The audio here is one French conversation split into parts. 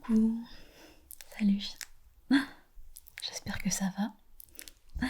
Coucou, salut, j'espère que ça va.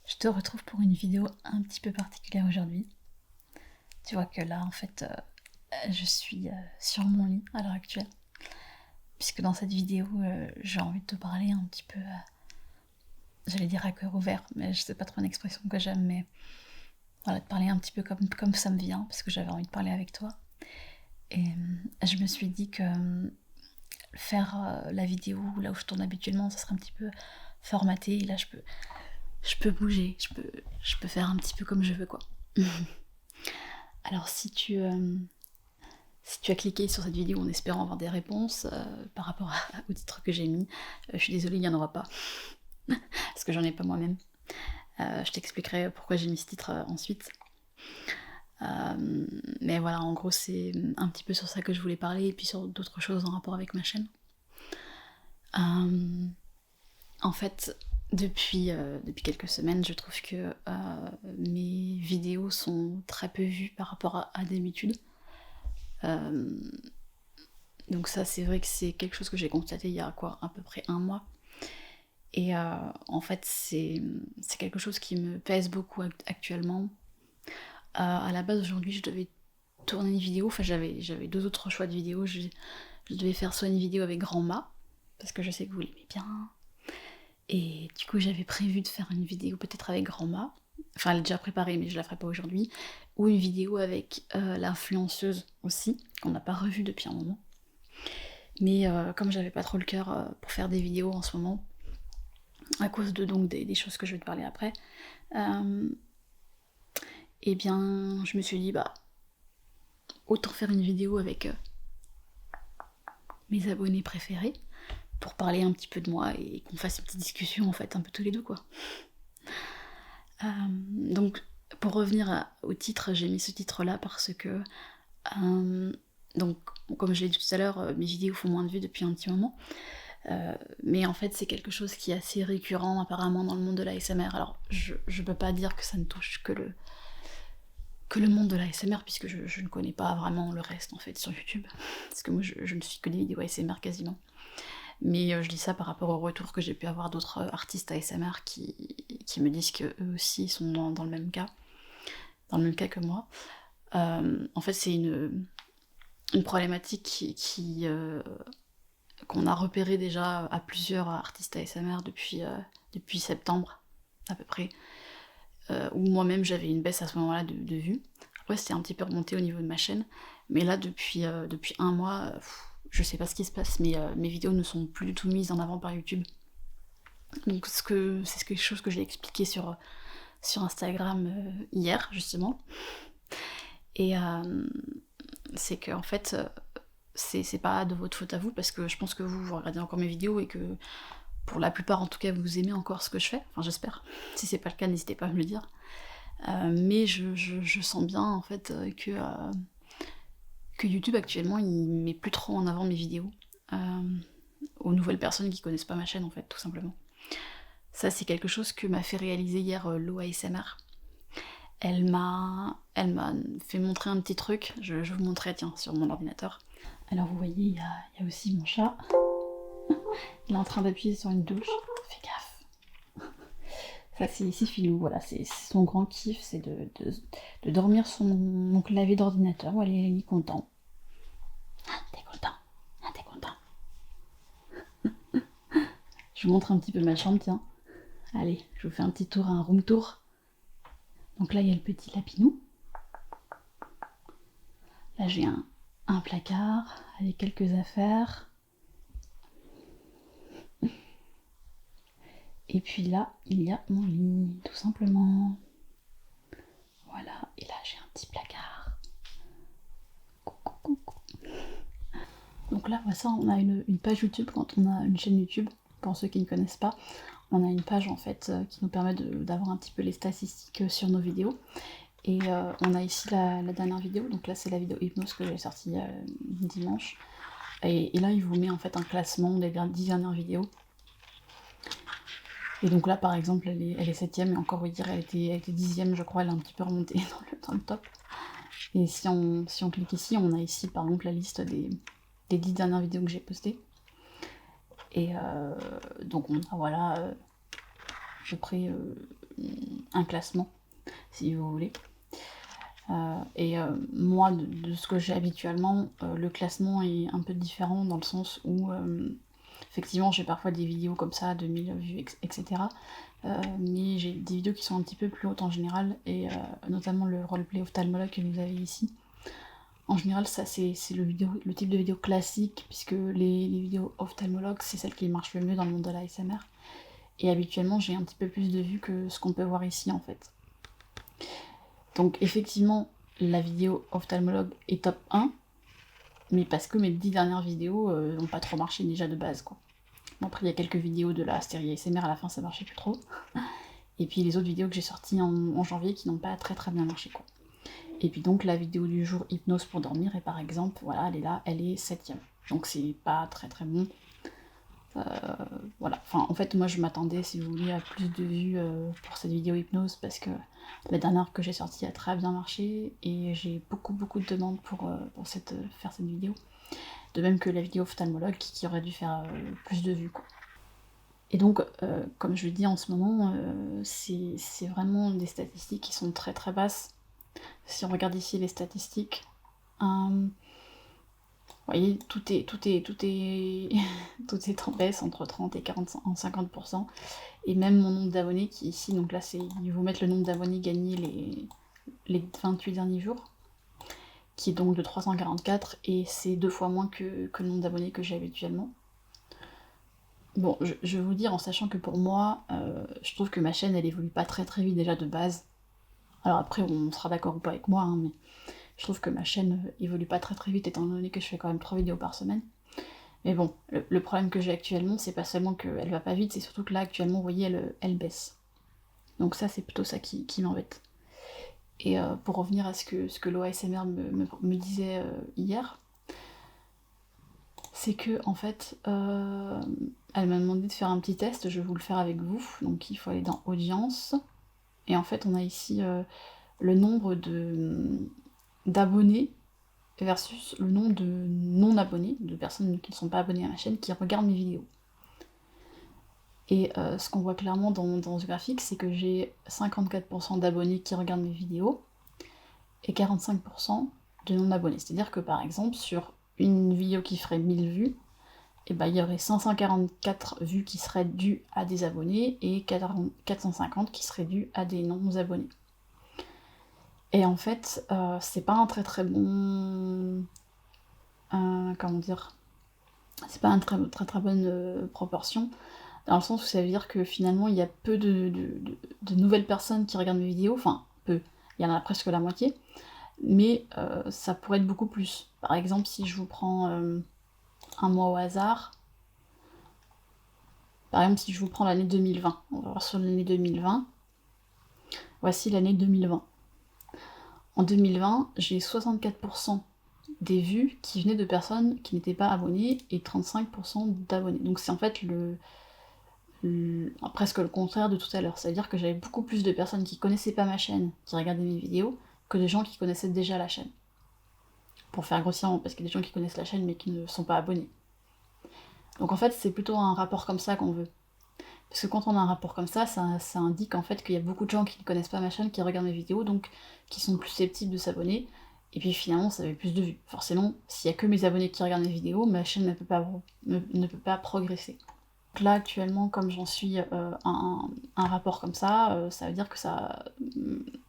Je te retrouve pour une vidéo un petit peu particulière aujourd'hui. Tu vois que là, en fait, je suis sur mon lit à l'heure actuelle. Puisque dans cette vidéo, j'ai envie de te parler un petit peu, j'allais dire à cœur ouvert, mais je sais pas trop une expression que j'aime, mais voilà, de parler un petit peu comme ça me vient, parce que j'avais envie de parler avec toi. Et je me suis dit que faire la vidéo là où je tourne habituellement, ça serait un petit peu formaté, et là je peux bouger, je peux faire un petit peu comme je veux, quoi. Alors si tu as cliqué sur cette vidéo en espérant avoir des réponses par rapport au titre que j'ai mis, je suis désolée, il n'y en aura pas, parce que j'en ai pas moi-même. Je t'expliquerai pourquoi j'ai mis ce titre ensuite. Mais voilà, en gros, c'est un petit peu sur ça que je voulais parler, et puis sur d'autres choses en rapport avec ma chaîne. En fait, depuis quelques semaines, je trouve que mes vidéos sont très peu vues par rapport à d'habitude. Donc ça, c'est vrai que c'est quelque chose que j'ai constaté il y a à peu près un mois. Et en fait, c'est quelque chose qui me pèse beaucoup actuellement. À la base, aujourd'hui, je devais tourner une vidéo, enfin j'avais deux autres choix de vidéos. Je devais faire soit une vidéo avec Grand Ma, parce que je sais que vous l'aimez bien, et du coup j'avais prévu de faire une vidéo peut-être avec Grand Ma, enfin elle est déjà préparée mais je la ferai pas aujourd'hui, ou une vidéo avec l'influenceuse aussi, qu'on n'a pas revue depuis un moment. Mais comme j'avais pas trop le cœur pour faire des vidéos en ce moment, à cause de donc des choses que je vais te parler après, et bien je me suis dit bah autant faire une vidéo avec mes abonnés préférés pour parler un petit peu de moi et qu'on fasse une petite discussion en fait un peu tous les deux, quoi. Donc pour revenir au titre, j'ai mis ce titre là parce que donc comme je l'ai dit tout à l'heure, mes vidéos font moins de vues depuis un petit moment. Mais en fait c'est quelque chose qui est assez récurrent apparemment dans le monde de l'ASMR. Alors je peux pas dire que ça ne touche que le monde de l'ASMR, puisque je ne connais pas vraiment le reste en fait sur YouTube, parce que moi je ne suis que des vidéos ASMR quasiment. Mais je dis ça par rapport au retour que j'ai pu avoir d'autres artistes ASMR qui me disent qu'eux aussi sont dans le même cas que moi. En fait c'est une problématique qu'on a repéré déjà à plusieurs artistes ASMR depuis septembre à peu près, où moi-même j'avais une baisse à ce moment-là de vues. Après c'était un petit peu remonté au niveau de ma chaîne, mais là depuis un mois, je sais pas ce qui se passe, mais mes vidéos ne sont plus du tout mises en avant par YouTube. Donc c'est quelque chose que j'ai expliqué sur Instagram hier justement, et c'est que en fait c'est pas de votre faute à vous, parce que je pense que vous regardez encore mes vidéos et que pour la plupart en tout cas vous aimez encore ce que je fais, enfin j'espère. Si c'est pas le cas, n'hésitez pas à me le dire. Mais je sens bien en fait que YouTube actuellement il met plus trop en avant mes vidéos aux nouvelles personnes qui connaissent pas ma chaîne en fait, tout simplement. Ça c'est quelque chose que m'a fait réaliser hier l'OASMR. Elle m'a fait montrer un petit truc, je vous montrerai tiens sur mon ordinateur. Alors vous voyez, il y a aussi mon chat. Il est en train d'appuyer sur une douche. Fais gaffe. Ça c'est Filou, voilà, c'est son grand kiff, c'est de dormir sur mon clavier d'ordinateur. Voilà, il est content. Ah, t'es content. Ah, t'es content. Je vous montre un petit peu ma chambre, tiens. Allez, je vous fais un petit tour, un room tour. Donc là, il y a le petit lapinou. Là, j'ai un placard avec quelques affaires. Et puis là, il y a mon lit, tout simplement. Voilà, et là, j'ai un petit placard. Coucou, coucou. Donc là, ça, on a une page YouTube quand on a une chaîne YouTube. Pour ceux qui ne connaissent pas, on a une page en fait qui nous permet d'avoir un petit peu les statistiques sur nos vidéos. Et on a ici la dernière vidéo, donc là c'est la vidéo hypnose que j'ai sortie dimanche. Et là il vous met en fait un classement des 10 dernières vidéos. Et donc là par exemple elle est 7ème, et encore vous dire elle était 10ème je crois, elle est un petit peu remontée dans le top. Et si on clique ici, on a ici par exemple la liste des 10 dernières vidéos que j'ai postées. Et donc on a voilà je prends un classement si vous voulez. Moi de ce que j'ai habituellement, le classement est un peu différent dans le sens où effectivement j'ai parfois des vidéos comme ça de 1000 vues etc. Mais j'ai des vidéos qui sont un petit peu plus hautes en général, et notamment le roleplay ophtalmologue que vous avez ici. En général, ça c'est le type de vidéo classique, puisque les vidéos ophtalmologues, c'est celles qui marchent le mieux dans le monde de l'ASMR. Et habituellement, j'ai un petit peu plus de vues que ce qu'on peut voir ici, en fait. Donc effectivement, la vidéo ophtalmologue est top 1, mais parce que mes 10 dernières vidéos n'ont pas trop marché déjà de base, quoi. Bon, après, il y a quelques vidéos de la série ASMR, à la fin, ça marchait plus trop. Et puis les autres vidéos que j'ai sorties en janvier qui n'ont pas très très bien marché, quoi. Et puis donc la vidéo du jour hypnose pour dormir, et par exemple, voilà, elle est là, elle est 7ème. Donc c'est pas très très bon. Voilà, enfin en fait moi je m'attendais, si vous voulez, à plus de vues pour cette vidéo hypnose, parce que la dernière que j'ai sortie a très bien marché, et j'ai beaucoup de demandes pour faire cette vidéo. De même que la vidéo ophtalmologue qui aurait dû faire plus de vues, quoi. Et donc, comme je le dis en ce moment, c'est vraiment des statistiques qui sont très très basses. Si on regarde ici les statistiques, vous voyez, tout est tout est en baisse, entre 30 et 50%. Et même mon nombre d'abonnés qui est ici, donc là ils vous mettent le nombre d'abonnés gagnés les 28 derniers jours, qui est donc de 344, et c'est 2 fois moins que le nombre d'abonnés que j'ai habituellement. Bon, je vais vous dire, en sachant que pour moi, je trouve que ma chaîne elle évolue pas très très vite déjà de base. Alors après, on sera d'accord ou pas avec moi, hein, mais je trouve que ma chaîne évolue pas très très vite, étant donné que je fais quand même 3 vidéos par semaine. Mais bon, le problème que j'ai actuellement, c'est pas seulement qu'elle va pas vite, c'est surtout que là, actuellement, vous voyez, elle baisse. Donc ça, c'est plutôt ça qui m'embête. Et pour revenir à ce que l'OASMR me disait hier, c'est que, en fait, elle m'a demandé de faire un petit test, je vais vous le faire avec vous. Donc il faut aller dans Audience, et en fait, on a ici le nombre d'abonnés versus le nombre de non-abonnés, de personnes qui ne sont pas abonnées à ma chaîne, qui regardent mes vidéos. Et ce qu'on voit clairement dans ce graphique, c'est que j'ai 54% d'abonnés qui regardent mes vidéos, et 45% de non-abonnés. C'est-à-dire que par exemple, sur une vidéo qui ferait 1000 vues, et ben, il y aurait 544 vues qui seraient dues à des abonnés, et 450 qui seraient dues à des non-abonnés. Et en fait, c'est pas un très très bon... comment dire, c'est pas une très bonne proportion, dans le sens où ça veut dire que finalement il y a peu de nouvelles personnes qui regardent mes vidéos, enfin peu, il y en a presque la moitié, mais ça pourrait être beaucoup plus. Par exemple, si je vous prends un mois au hasard, par exemple si je vous prends l'année 2020, on va voir sur l'année 2020, voici l'année 2020. En 2020, j'ai 64% des vues qui venaient de personnes qui n'étaient pas abonnées, et 35% d'abonnés. Donc c'est en fait presque le contraire de tout à l'heure. C'est-à-dire que j'avais beaucoup plus de personnes qui connaissaient pas ma chaîne, qui regardaient mes vidéos, que de gens qui connaissaient déjà la chaîne. Pour faire grossièrement, parce qu'il y a des gens qui connaissent la chaîne mais qui ne sont pas abonnés. Donc en fait, c'est plutôt un rapport comme ça qu'on veut. Parce que quand on a un rapport comme ça indique en fait qu'il y a beaucoup de gens qui ne connaissent pas ma chaîne, qui regardent mes vidéos, donc qui sont plus susceptibles de s'abonner, et puis finalement ça avait plus de vues. Forcément, s'il y a que mes abonnés qui regardent mes vidéos, ma chaîne ne peut pas progresser. Donc là actuellement, comme j'en suis un rapport comme ça veut dire que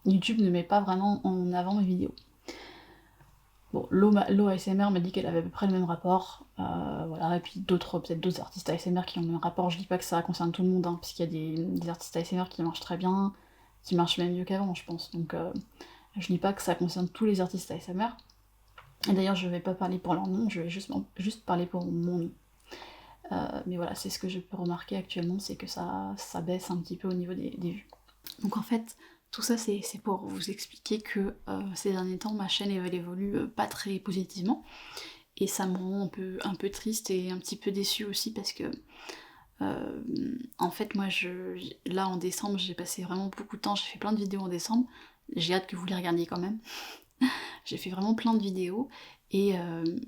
YouTube ne met pas vraiment en avant mes vidéos. Bon, l'OASMR m'a dit qu'elle avait à peu près le même rapport, voilà, et puis peut-être d'autres artistes ASMR qui ont le même rapport. Je dis pas que ça concerne tout le monde, hein, parce qu'il y a des artistes ASMR qui marchent très bien, qui marchent même mieux qu'avant, je pense. Donc je dis pas que ça concerne tous les artistes ASMR. Et d'ailleurs, je vais pas parler pour leur nom, je vais juste parler pour mon nom. Mais voilà, c'est ce que je peux remarquer actuellement, c'est que ça baisse un petit peu au niveau des vues. Donc en fait, tout ça c'est pour vous expliquer que ces derniers temps, ma chaîne elle évolue pas très positivement, et ça me rend un peu triste et un petit peu déçue aussi, parce que en fait moi là en décembre j'ai passé vraiment beaucoup de temps, j'ai fait plein de vidéos en décembre, j'ai hâte que vous les regardiez quand même. J'ai fait vraiment plein de vidéos, Et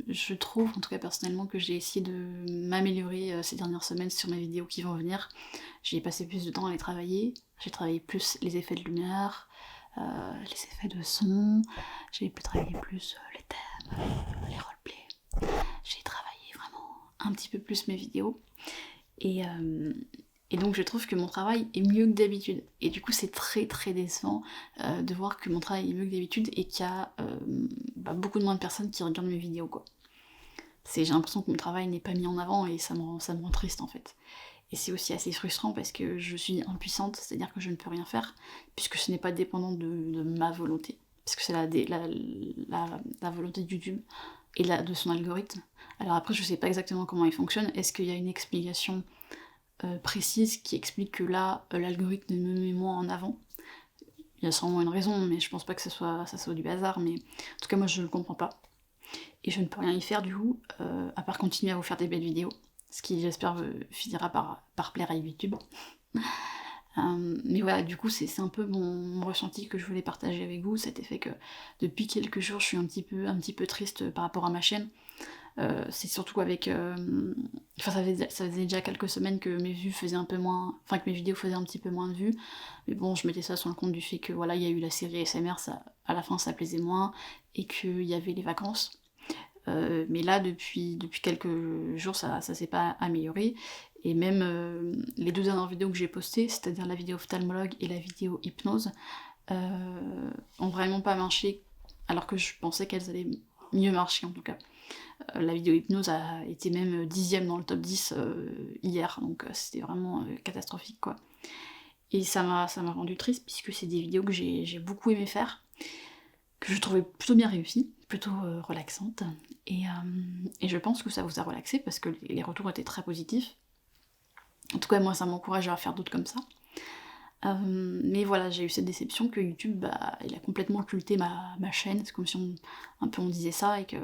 je trouve, en tout cas personnellement, que j'ai essayé de m'améliorer ces dernières semaines sur mes vidéos qui vont venir. J'ai passé plus de temps à les travailler, j'ai travaillé plus les effets de lumière, les effets de son, j'ai pu travailler plus les thèmes, les roleplays. J'ai travaillé vraiment un petit peu plus mes vidéos. Et donc je trouve que mon travail est mieux que d'habitude. Et du coup c'est très très décevant de voir que mon travail est mieux que d'habitude et qu'il y a beaucoup de moins de personnes qui regardent mes vidéos quoi. J'ai l'impression que mon travail n'est pas mis en avant et ça me rend triste en fait. Et c'est aussi assez frustrant parce que je suis impuissante, c'est-à-dire que je ne peux rien faire, puisque ce n'est pas dépendant de ma volonté. Parce que c'est la volonté de YouTube et de son algorithme. Alors après je sais pas exactement comment il fonctionne, est-ce qu'il y a une explication précise qui explique que là, l'algorithme me met moins en avant. Il y a sûrement une raison, mais je pense pas que ça soit du hasard, mais en tout cas moi je ne le comprends pas. Et je ne peux rien y faire du coup, à part continuer à vous faire des belles vidéos, ce qui j'espère finira par plaire à YouTube. Mais voilà, du coup c'est un peu mon ressenti que je voulais partager avec vous, cet effet que depuis quelques jours je suis un petit peu triste par rapport à ma chaîne. C'est surtout avec... ça faisait déjà quelques semaines que mes vues faisaient un peu moins... Enfin, que mes vidéos faisaient un petit peu moins de vues. Mais bon, je mettais ça sur le compte du fait que, voilà, il y a eu la série ASMR, à la fin, ça plaisait moins, et qu'il y avait les vacances. Mais là, depuis quelques jours, ça s'est pas amélioré. Et même les 2 dernières vidéos que j'ai postées, c'est-à-dire la vidéo ophtalmologue et la vidéo hypnose, ont vraiment pas marché, alors que je pensais qu'elles allaient mieux marcher en tout cas. La vidéo hypnose a été même 10ème dans le top 10 hier, donc c'était vraiment catastrophique quoi. Et ça m'a rendu triste puisque c'est des vidéos que j'ai beaucoup aimé faire, que je trouvais plutôt bien réussies, plutôt relaxantes, et je pense que ça vous a relaxé parce que les retours étaient très positifs. En tout cas moi ça m'encourage à faire d'autres comme ça. Mais voilà, j'ai eu cette déception que YouTube, il a complètement occulté ma chaîne, c'est comme si on disait ça et que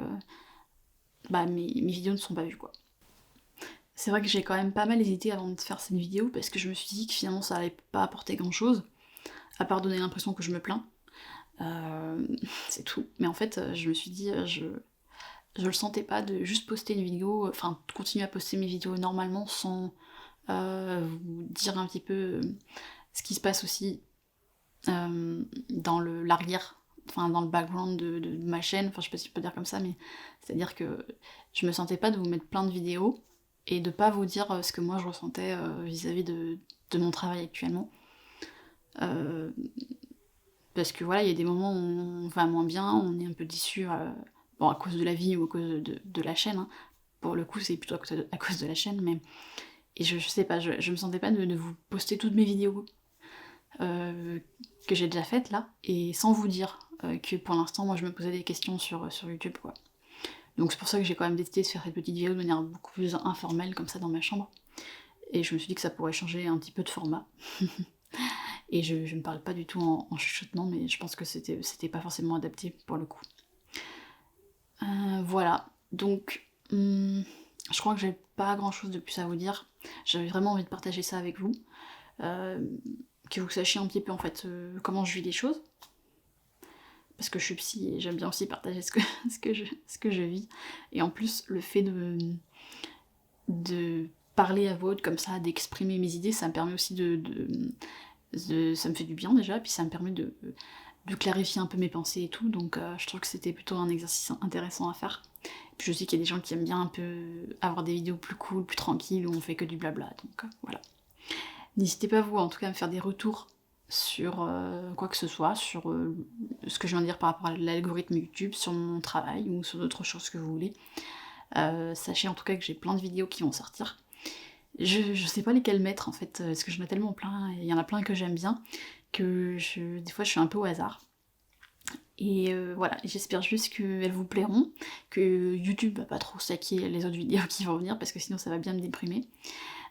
mes vidéos ne sont pas vues quoi. C'est vrai que j'ai quand même pas mal hésité avant de faire cette vidéo parce que je me suis dit que finalement ça allait pas apporter grand chose, à part donner l'impression que je me plains. C'est tout. Mais en fait, je me suis dit, je le sentais pas de juste poster une vidéo, enfin de continuer à poster mes vidéos normalement sans vous dire un petit peu ce qui se passe aussi dans l'arrière, enfin dans le background de ma chaîne, enfin je sais pas si je peux dire comme ça, mais c'est-à-dire que je me sentais pas de vous mettre plein de vidéos et de pas vous dire ce que moi je ressentais vis-à-vis de mon travail actuellement. Parce que voilà, il y a des moments où on va moins bien, on est un peu déçu, bon, à cause de la vie ou à cause de la chaîne, hein. Pour le coup, c'est plutôt à cause de la chaîne, mais... Et je sais pas, je me sentais pas de vous poster toutes mes vidéos que j'ai déjà faites là, et sans vous dire que pour l'instant, moi je me posais des questions sur YouTube, quoi. Donc c'est pour ça que j'ai quand même décidé de faire cette petite vidéo de manière beaucoup plus informelle, comme ça, dans ma chambre. Et je me suis dit que ça pourrait changer un petit peu de format. Et je ne parle pas du tout en chuchotement, mais je pense que c'était pas forcément adapté pour le coup. Voilà, donc je crois que j'ai pas grand chose de plus à vous dire. J'avais vraiment envie de partager ça avec vous. Que vous sachiez un petit peu en fait comment je vis les choses. Parce que je suis psy et j'aime bien aussi partager ce que je vis. Et en plus, le fait de parler à voix haute comme ça, d'exprimer mes idées, ça me permet aussi ça me fait du bien déjà, puis ça me permet de clarifier un peu mes pensées et tout, donc je trouve que c'était plutôt un exercice intéressant à faire. Et puis je sais qu'il y a des gens qui aiment bien un peu avoir des vidéos plus cool, plus tranquilles, où on fait que du blabla, donc voilà. N'hésitez pas vous, en tout cas, à me faire des retours sur quoi que ce soit, sur ce que je viens de dire par rapport à l'algorithme YouTube, sur mon travail, ou sur d'autres choses que vous voulez. Sachez en tout cas que j'ai plein de vidéos qui vont sortir. Je sais pas lesquelles mettre en fait, parce que j'en ai tellement plein, et il y en a plein que j'aime bien, que des fois je suis un peu au hasard. Et voilà, j'espère juste qu'elles vous plairont, que YouTube va pas trop saquer les autres vidéos qui vont venir, parce que sinon ça va bien me déprimer.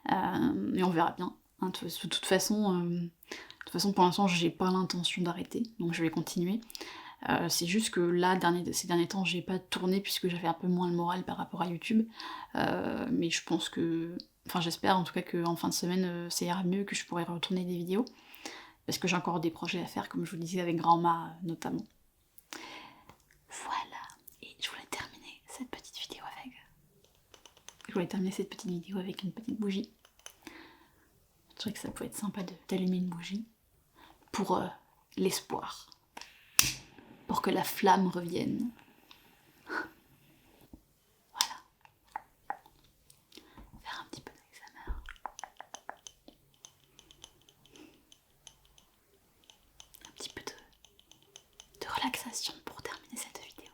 Mais on verra bien. Hein, de toute façon, pour l'instant j'ai pas l'intention d'arrêter, donc je vais continuer. C'est juste que là, ces derniers temps, j'ai pas tourné puisque j'avais un peu moins le moral par rapport à YouTube. Mais je pense que... Enfin, j'espère en tout cas qu'en fin de semaine, ça ira mieux, que je pourrai retourner des vidéos. Parce que j'ai encore des projets à faire, comme je vous disais, avec Grand-Ma notamment. Voilà. Et je voulais terminer voulais terminer cette petite vidéo avec une petite bougie. Je trouvais que ça pouvait être sympa d'allumer une bougie pour l'espoir, pour que la flamme revienne. Voilà. Faire un petit peu d'ASMR. Un petit peu de relaxation pour terminer cette vidéo,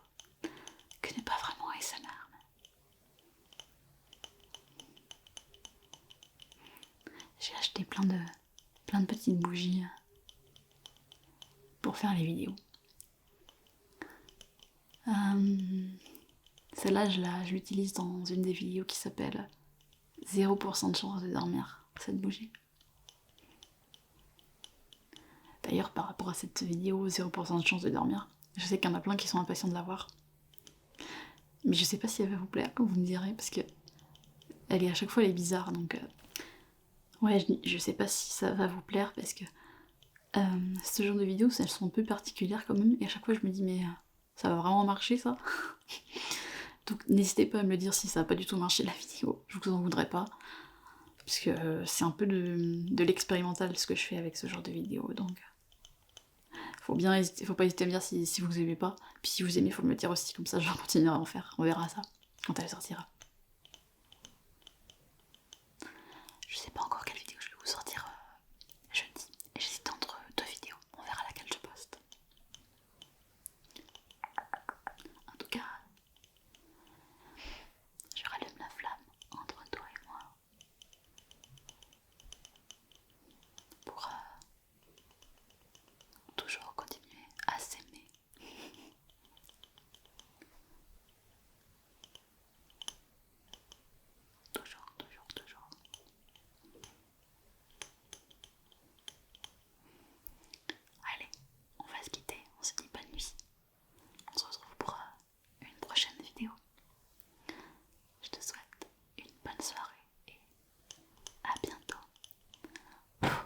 que n'est pas vraiment ASMR. J'ai acheté plein de petites bougies pour faire les vidéos. Celle-là, je l'utilise dans une des vidéos qui s'appelle 0% de chance de dormir, cette bougie. D'ailleurs, par rapport à cette vidéo 0% de chance de dormir, je sais qu'il y en a plein qui sont impatients de la voir. Mais je sais pas si elle va vous plaire, comme vous me direz, parce que à chaque fois elle est bizarre, donc... Ouais, je sais pas si ça va vous plaire, parce que ce genre de vidéos, elles sont un peu particulières quand même, et à chaque fois je me dis, mais ça va vraiment marcher ça? Donc n'hésitez pas à me le dire si ça va pas du tout marché la vidéo, je vous en voudrais pas. Parce que c'est un peu de l'expérimental ce que je fais avec ce genre de vidéo, donc... Faut pas hésiter à me dire si vous aimez pas, puis si vous aimez, faut me le dire aussi, comme ça je continuerai à en faire, on verra ça, quand elle sortira. Je sais pas encore quelle